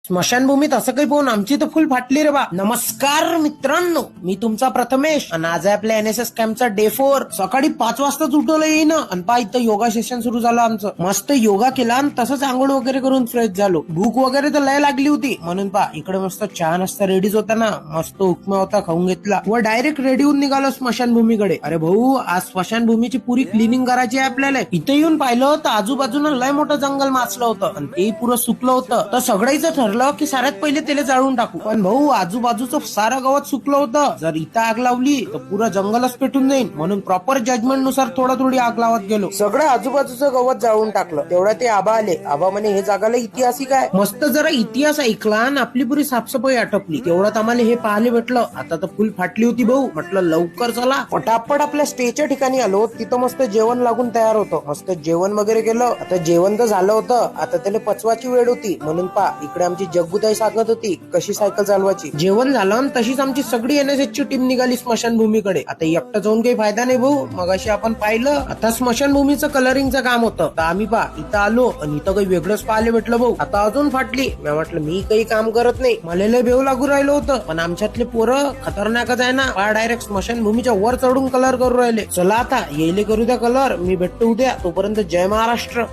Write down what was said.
स्मशानभूमीत असं काही पाहून आमची तर फुल फाटली रे बा. नमस्कार मित्रांनो, मी तुमचा प्रथमेश आणि आज आहे आपल्या NSS कॅम्पचा डे 4. सकाळी 5 वाजताच उठवलं येईन आणि पा इथं योगा सेशन सुरू झालं आमचं. मस्त योगा केला आणि तसंच आंघोळ वगैरे करून फ्रेश झालो. भूक वगैरे तर लय लागली होती म्हणून पा इकडे मस्त चहा नाश्ता रेडीच होता ना, मस्त उपमा होता, खाऊन घेतला व डायरेक्ट रेडी होऊन निघालो स्मशानभूमीकडे. अरे भाऊ, आज स्मशानभूमीची पुरी क्लिनिंग करायची आहे आपल्याला. इथे येऊन पाहिलं तर आजूबाजूला लय मोठं जंगल माचलं होतं आणि ते पुरं सुकलं होतं. तर सगळ्याच ठरलं की साऱ्यात पहिले त्याला जाळून टाकू, पण भाऊ आजूबाजूचं सारं गवत सुकलं होतं. जर इथं आग लावली तर पुरं जंगलच पेटून जाईल, म्हणून प्रॉपर जजमेंट नुसार थोडी आग लावत गेलो. सगळं आजूबाजूचं गवत जाळून टाकलं. तेवढ्या ते आबा आले. आबा म्हणे हे जागाला ऐतिहासिक आहे. मस्त जरा इतिहास ऐकला आणि आपली पुरी साफसफाई आटपली. तेवढ्यात आम्हाला हे पाहायला भेटलं. आता तर फुल फाटली होती भाऊ. म्हटलं लवकर चला पटापट आपल्या स्टेच्या ठिकाणी आलो. तिथं मस्त जेवण लागून तयार होतं. मस्त जेवण वगैरे केलं. आता जेवण तर झालं होतं, आता त्याला पचवायची वेळ होती म्हणून पा इकडे आमची जग्गूताई सांगत होती कशी सायकल चालवायची. जेवण झालं आणि तशीच आमची सगळी NSS ची टीम निघाली स्मशानभूमीकडे. आता एकटं जाऊन काही फायदा नाही भाऊ. मगाशी आपण पाहिलं, आता स्मशानभूमीचं कलरिंगचं काम होतं. तर आम्ही पा इथं आलो आणि इथं काही वेगळंच पाहायला भेटलं भाऊ. आता अजून फाटली. मी म्हटलं मी काही काम करत नाही, मला लय भेव लागू राहिलं होतं, पण आमच्यातले पोरं खतरनाकच आहे ना, पा डायरेक्ट स्मशानभूमीच्या वर चढून कलर करू राहिले. चला आता येईले करू द्या कलर. मी भेटतो उद्या. तोपर्यंत जय महाराष्ट्र.